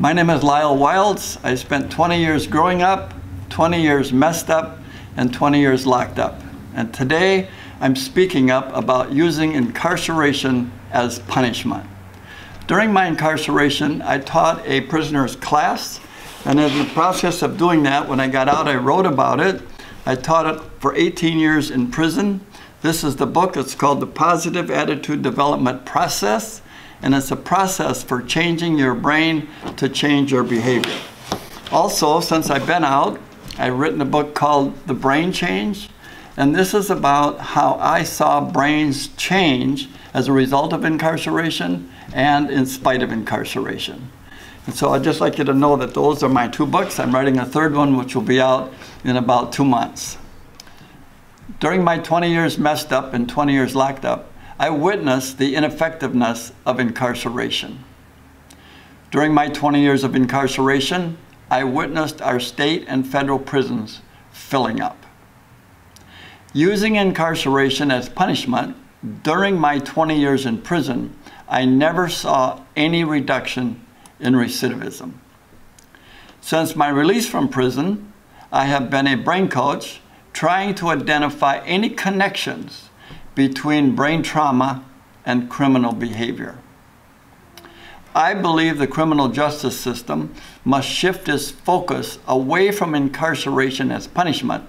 My name is Lyle Wilde. I spent 20 years growing up, 20 years messed up, and 20 years locked up. And today I'm speaking up about using incarceration as punishment. During my incarceration, I taught a prisoner's class, and in the process of doing that, when I got out, I wrote about it. I taught it for 18 years in prison. This is the book. It's called The Positive Attitude Development Process, and it's a process for changing your brain to change your behavior. Also, since I've been out, I've written a book called The Brain Change, and this is about how I saw brains change as a result of incarceration and in spite of incarceration. And so I'd just like you to know that those are my two books. I'm writing a third one, which will be out in about 2 months. During my 20 years messed up and 20 years locked up, I witnessed the ineffectiveness of incarceration. During my 20 years of incarceration, I witnessed our state and federal prisons filling up. Using incarceration as punishment, during my 20 years in prison, I never saw any reduction in recidivism. Since my release from prison, I have been a brain coach trying to identify any connections between brain trauma and criminal behavior. I believe the criminal justice system must shift its focus away from incarceration as punishment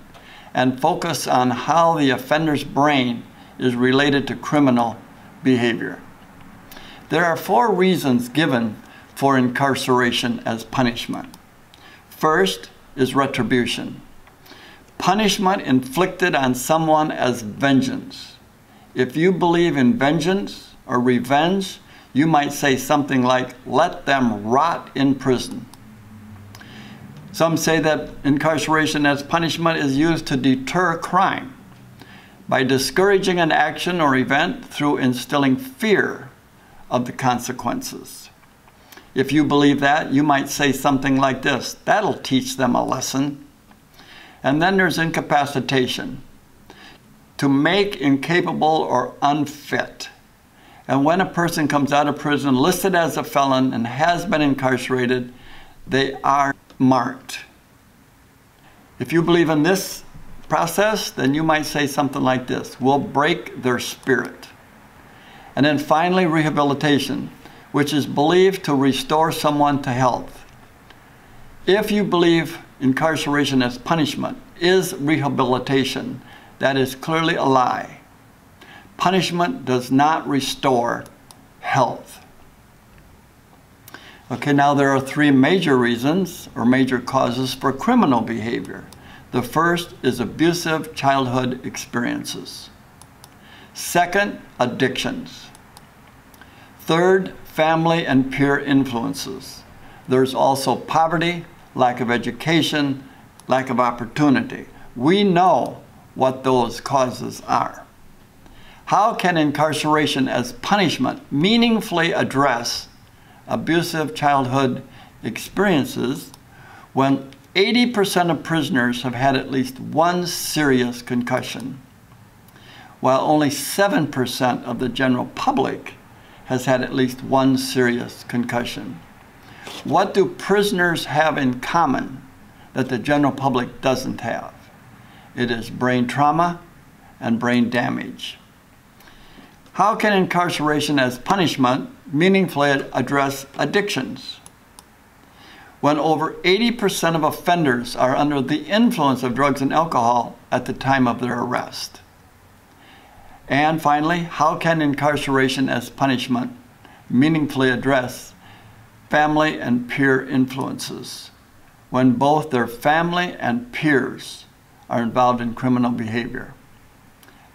and focus on how the offender's brain is related to criminal behavior. There are 4 reasons given for incarceration as punishment. First is retribution. Punishment inflicted on someone as vengeance. If you believe in vengeance or revenge, you might say something like, "Let them rot in prison." Some say that incarceration as punishment is used to deter crime by discouraging an action or event through instilling fear of the consequences. If you believe that, you might say something like this, "That'll teach them a lesson." And then there's incapacitation, to make incapable or unfit. And when a person comes out of prison listed as a felon and has been incarcerated, they are marked. If you believe in this process, then you might say something like this, "We'll break their spirit." And then finally, rehabilitation, which is believed to restore someone to health. If you believe incarceration as punishment is rehabilitation, that is clearly a lie. Punishment does not restore health. Okay, now there are 3 major reasons or major causes for criminal behavior. The first is abusive childhood experiences. Second, addictions. Third, family and peer influences. There's also poverty, lack of education, lack of opportunity. We know what those causes are. How can incarceration as punishment meaningfully address abusive childhood experiences when 80% of prisoners have had at least 1 serious concussion, while only 7% of the general public has had at least 1 serious concussion? What do prisoners have in common that the general public doesn't have? It is brain trauma and brain damage. How can incarceration as punishment meaningfully address addictions? When over 80% of offenders are under the influence of drugs and alcohol at the time of their arrest. And finally, how can incarceration as punishment meaningfully address family and peer influences when both their family and peers are involved in criminal behavior?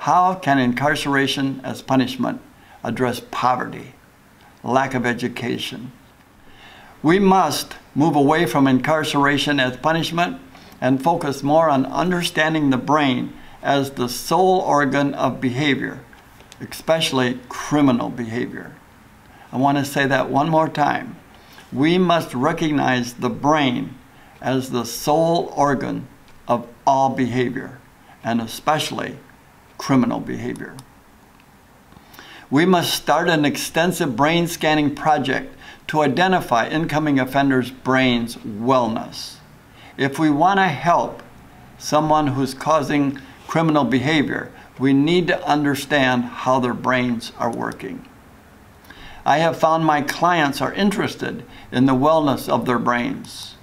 How can incarceration as punishment address poverty, lack of education? We must move away from incarceration as punishment and focus more on understanding the brain as the sole organ of behavior, especially criminal behavior. I want to say that one more time. We must recognize the brain as the sole organ of all behavior, and especially criminal behavior. We must start an extensive brain scanning project to identify incoming offenders' brains' wellness. If we want to help someone who's causing criminal behavior, we need to understand how their brains are working. I have found my clients are interested in the wellness of their brains.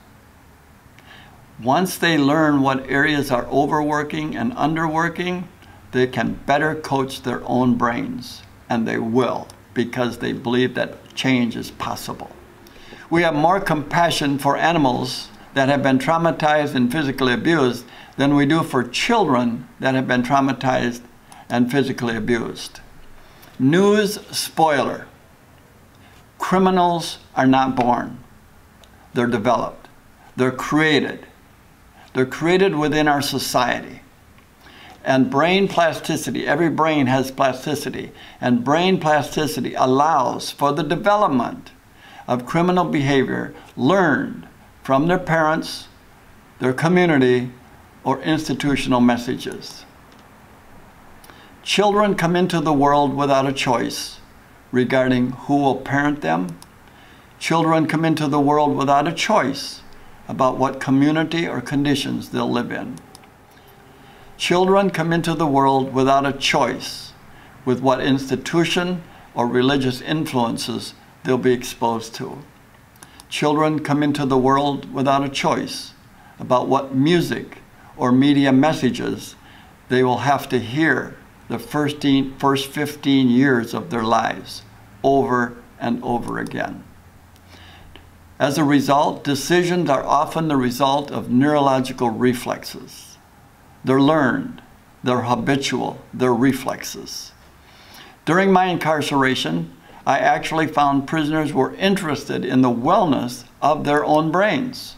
Once they learn what areas are overworking and underworking, they can better coach their own brains, and they will, because they believe that change is possible. We have more compassion for animals that have been traumatized and physically abused than we do for children that have been traumatized and physically abused. News spoiler: criminals are not born. They're developed. They're created. They're created within our society. And brain plasticity, every brain has plasticity, and brain plasticity allows for the development of criminal behavior learned from their parents, their community, or institutional messages. Children come into the world without a choice regarding who will parent them. Children come into the world without a choice about what community or conditions they'll live in. Children come into the world without a choice with what institution or religious influences they'll be exposed to. Children come into the world without a choice about what music or media messages they will have to hear the first 15 years of their lives over and over again. As a result, decisions are often the result of neurological reflexes. They're learned, they're habitual, they're reflexes. During my incarceration, I actually found prisoners were interested in the wellness of their own brains.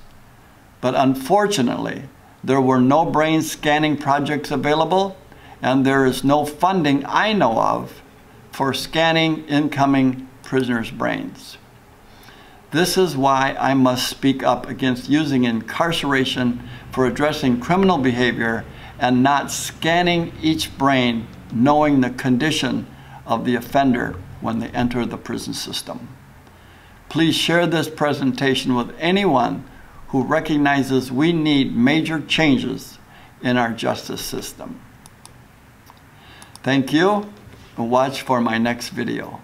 But unfortunately, there were no brain scanning projects available, and there is no funding I know of for scanning incoming prisoners' brains. This is why I must speak up against using incarceration for addressing criminal behavior and not scanning each brain, knowing the condition of the offender when they enter the prison system. Please share this presentation with anyone who recognizes we need major changes in our justice system. Thank you, and watch for my next video.